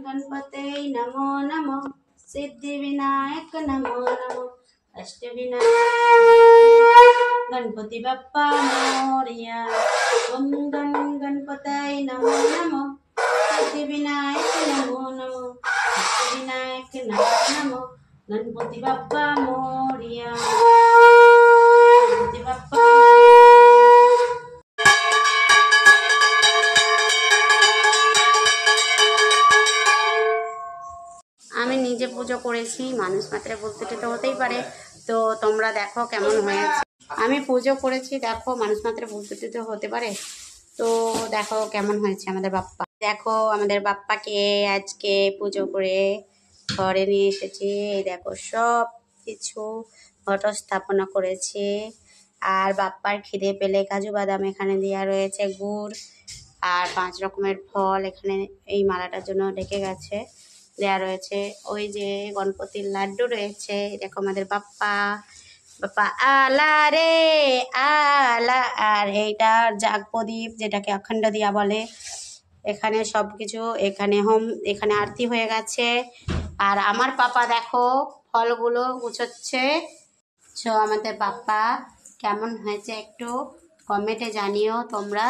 गणपते नमो नमः, सिद्धि विनायक नमो नमः, अष्ट विनायक गणपति बप्पा मोरया। ओम गणपते नमो नमः, सिद्धि विनायक नमो नमः, अष्ट विनायक नमो नमः, गणपति बप्पा मोरया। गणपति बप्पा আমি নিজে পুজো করেছি, মানুষ মাত্রে বলতে তো হতেই পারে। তো তোমরা দেখো কেমন হয়েছে। আমি পুজো করেছি, দেখো মানুষ মাত্রে বলতে তো হতে পারে। তো দেখো কেমন হয়েছে আমাদের বাপ্পা। দেখো আমাদের বাপ্পাকে আজকে পুজো করে ঘরে নিয়ে এসেছি। এই দেখো সব কিছু ঘট স্থাপনা করেছে। আর বাপ্পার খিদে পেলে কাজু বাদাম এখানে দেওয়া রয়েছে, গুড় আর 5 রকমের ফল এখানে এই মালাটার জন্য ঢেকে গেছে দেওয়া রয়েছে। ওই যে গণপতির লাড্ডু রয়েছে। দেখো আমাদের বাপ্পা বাপ্পা আলা রে আলা। আর এইটা জাগ প্রদীপ, যেটাকে অখণ্ড দিয়া বলে। এখানে সব কিছু, এখানে আরতি হয়ে গেছে। আর আমার পাপা দেখো ফলগুলো গুছোচ্ছে। আমাদের পাপা কেমন হয়েছে একটু কমেন্টে জানিও তোমরা।